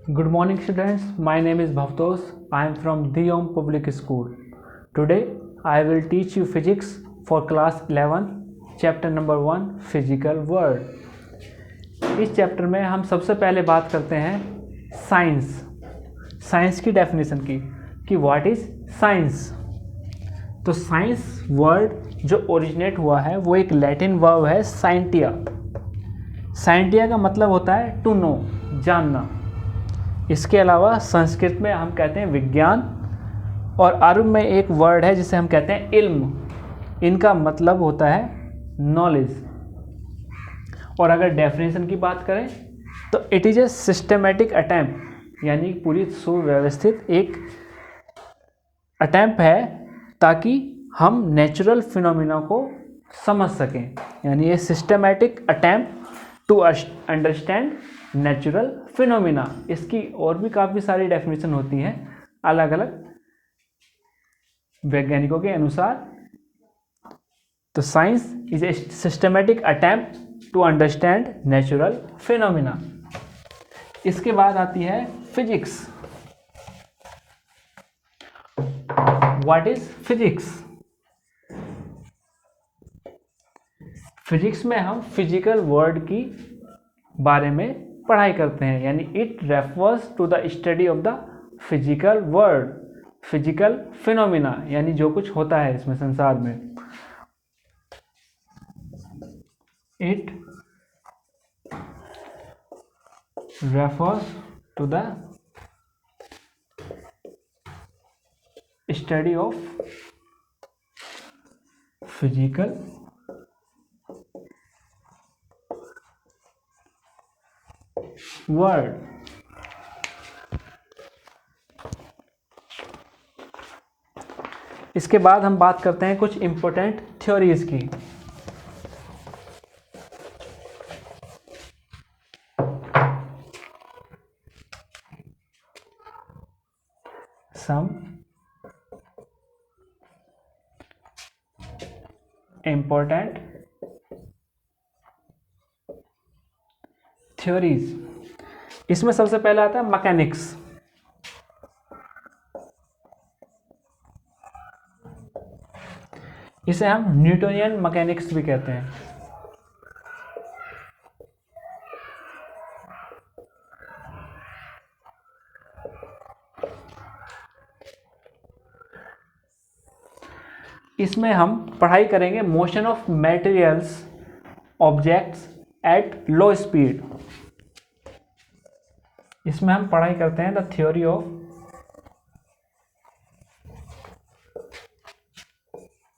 Good morning students, my name is Bhavtosh. I am from Diom Public School. Today I will teach you physics for class 11, chapter number 1 physical world. इस chapter में हम सबसे पहले बात करते हैं science की डेफिनेशन की कि व्हाट इज साइंस। तो साइंस वर्ड जो ओरिजिनेट हुआ है वो एक लैटिन वर्ब है साइंटिया। साइंटिया का मतलब होता है टू नो, जानना। इसके अलावा संस्कृत में हम कहते हैं विज्ञान, और अरब में एक वर्ड है जिसे हम कहते हैं इल्म। इनका मतलब होता है नॉलेज। और अगर डेफिनेशन की बात करें तो it is a systematic attempt, यानी पूरी सुव्यवस्थित एक अटैम्प्ट है ताकि हम नेचुरल फिनोमिना को समझ सकें। यानी ये systematic attempt to understand natural phenomena. इसकी और भी काफ़ी सारी डेफिनेशन होती हैं अलग अलग वैज्ञानिकों के अनुसार। तो science is a systematic attempt to understand natural phenomena. इसके बाद आती है physics. What is physics? Physics में हम फिजिकल वर्ल्ड की बारे में पढ़ाई करते हैं, यानी it refers to the study of the physical world, physical phenomena, यानी जो कुछ होता है इसमें संसार में। It refers to the study of physical word. इसके बाद हम बात करते हैं कुछ इंपॉर्टेंट थ्योरीज की। Some important theories. इसमें सबसे पहला आता है मैकेनिक्स। इसे हम न्यूटोनियन मैकेनिक्स भी कहते हैं। इसमें हम पढ़ाई करेंगे motion of materials objects at low speed. इसमें हम पढ़ाई करते हैं the theory of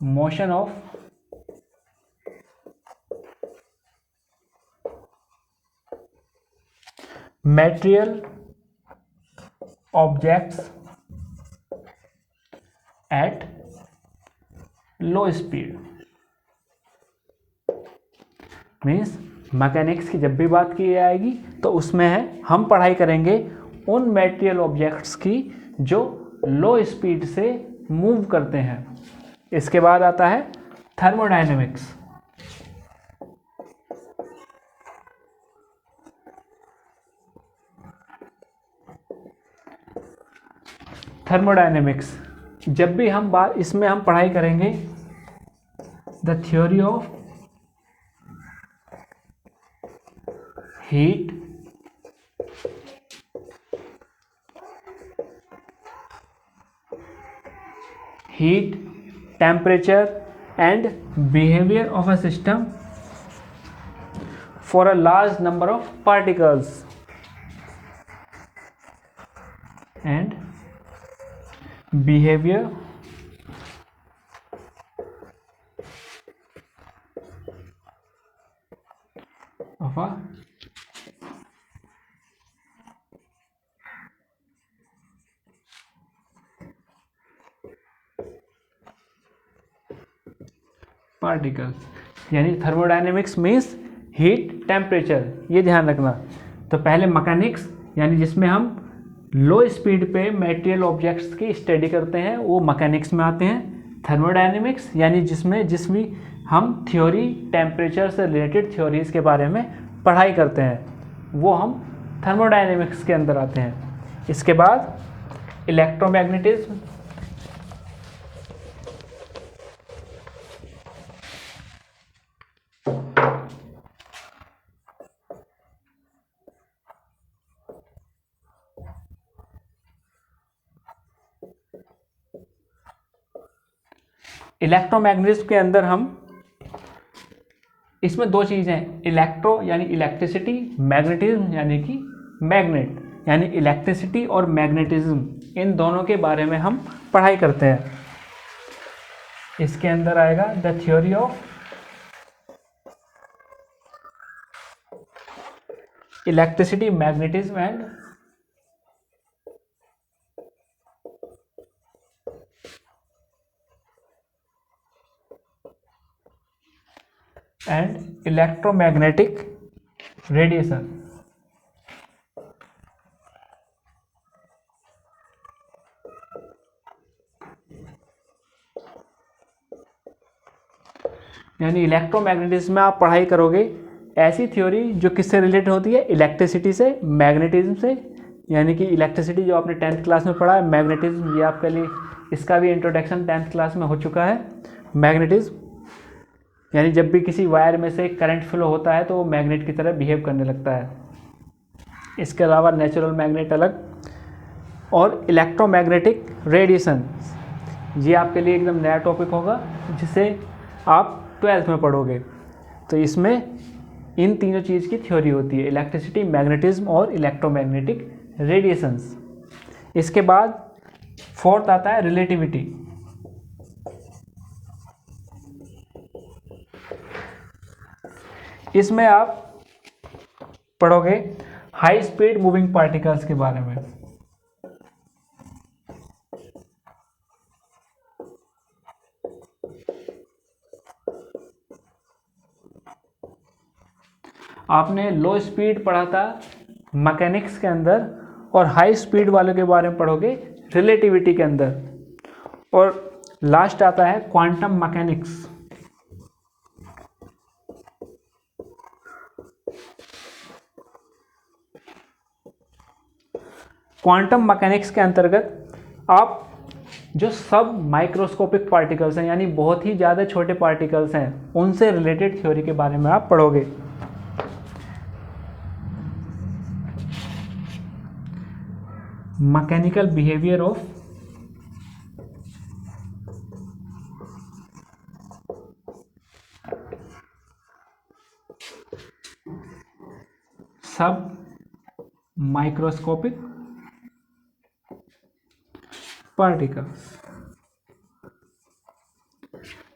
motion of material objects at low speed. Means mechanics की जब भी बात की जाएगी तो उसमें है हम पढ़ाई करेंगे उन मटेरियल ऑब्जेक्ट्स की जो लो स्पीड से मूव करते हैं। इसके बाद आता है थर्मोडायनेमिक्स। थर्मोडायनेमिक्स जब भी हम इसमें हम पढ़ाई करेंगे the theory of heat, temperature and behavior of a system for a large number of particles and behavior of a particles. यानी थर्मोडायनेमिक्स मीन्स हीट, टेम्परेचर, ये ध्यान रखना। तो पहले मैकेनिक्स यानी जिसमें हम लो स्पीड पे मटेरियल ऑब्जेक्ट्स की स्टडी करते हैं वो मैकेनिक्स में आते हैं। थर्मोडायनेमिक्स यानी जिसमें हम थ्योरी टेम्परेचर से रिलेटेड थ्योरीज के बारे में पढ़ाई करते हैं वो हम थर्मोडायनेमिक्स के अंदर आते हैं। इसके बाद इलेक्ट्रोमैग्नेटिज्म, इलेक्ट्रोमैग्नेटिज्म के अंदर हम इसमें दो चीज़ें हैं, इलेक्ट्रो यानी इलेक्ट्रिसिटी, मैग्नेटिज्म यानी कि मैग्नेट, यानी इलेक्ट्रिसिटी और मैग्नेटिज्म, इन दोनों के बारे में हम पढ़ाई करते हैं। इसके अंदर आएगा the theory of electricity, magnetism and electromagnetic radiation. यानी इलेक्ट्रोमैग्नेटिज्म में आप पढ़ाई करोगे ऐसी थ्योरी जो किससे रिलेटेड होती है, इलेक्ट्रिसिटी से, मैग्नेटिज्म से, यानी कि इलेक्ट्रिसिटी जो आपने 10th क्लास में पढ़ा है, मैग्नेटिज्म ये आपके लिए इसका भी इंट्रोडक्शन 10th क्लास में हो चुका है। मैग्नेटिज्म यानी जब भी किसी वायर में से करंट फ्लो होता है तो वो मैग्नेट की तरह बिहेव करने लगता है। इसके अलावा नेचुरल मैग्नेट अलग, और इलेक्ट्रोमैग्नेटिक रेडिएशन ये आपके लिए एकदम नया टॉपिक होगा जिसे आप 12th में पढ़ोगे। तो इसमें इन तीनों चीज़ की थ्योरी होती है, इलेक्ट्रिसिटी, मैग्नेटिज्म और इलेक्ट्रोमैग्नेटिक रेडिएशंस। इसके बाद 4th आता है रिलेटिविटी। इसमें आप पढ़ोगे हाई स्पीड मूविंग पार्टिकल्स के बारे में। आपने लो स्पीड पढ़ा था मैकेनिक्स के अंदर, और हाई स्पीड वालों के बारे में पढ़ोगे रिलेटिविटी के अंदर। और लास्ट आता है क्वांटम मैकेनिक्स। क्वांटम मैकेनिक्स के अंतर्गत आप जो सब माइक्रोस्कोपिक पार्टिकल्स हैं, यानी बहुत ही ज़्यादा छोटे पार्टिकल्स हैं, उनसे रिलेटेड थ्योरी के बारे में आप पढ़ोगे। मैकेनिकल बिहेवियर ऑफ सब माइक्रोस्कोपिक पार्टिकल्स।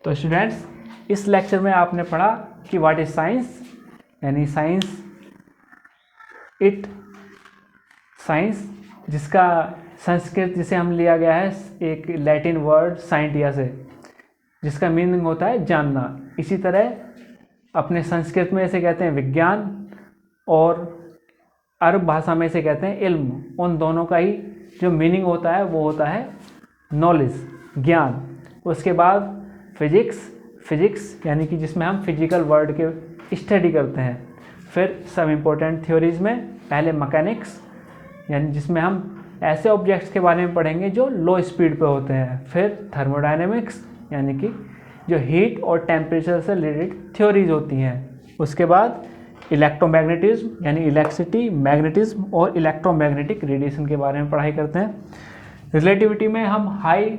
तो स्टूडेंट्स, इस लेक्चर में आपने पढ़ा कि व्हाट इज साइंस, यानी साइंस जिसका संस्कृत जिसे हम लिया गया है एक लैटिन वर्ड साइंटिया से, जिसका मीनिंग होता है जानना। इसी तरह अपने संस्कृत में इसे कहते हैं विज्ञान, और अरब भाषा में इसे कहते हैं इल्म। उन दोनों का ही जो मीनिंग होता है वो होता है नॉलेज, ज्ञान। उसके बाद फिजिक्स यानी कि जिसमें हम फिजिकल वर्ल्ड के स्टडी करते हैं। फिर सब इम्पोर्टेंट थ्योरीज में पहले मैकेनिक्स, यानी जिसमें हम ऐसे ऑब्जेक्ट्स के बारे में पढ़ेंगे जो लो स्पीड पे होते हैं। फिर थर्मोडायनेमिक्स, यानी कि जो हीट और टेम्परेचर से रिलेटेड थ्योरीज होती हैं। उसके बाद इलेक्ट्रोमैग्नेटिज्म, यानी इलेक्ट्रिसिटी, मैग्नेटिज्म और इलेक्ट्रोमैग्नेटिक रेडिएशन के बारे में पढ़ाई करते हैं। रिलेटिविटी में हम हाई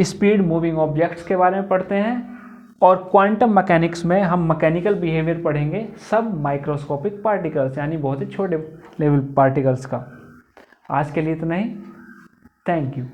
स्पीड मूविंग ऑब्जेक्ट्स के बारे में पढ़ते हैं, और क्वांटम मैकेनिक्स में हम मैकेनिकल बिहेवियर पढ़ेंगे सब माइक्रोस्कोपिक पार्टिकल्स, यानी बहुत ही छोटे लेवल पार्टिकल्स का। आज के लिए इतना ही। Thank you.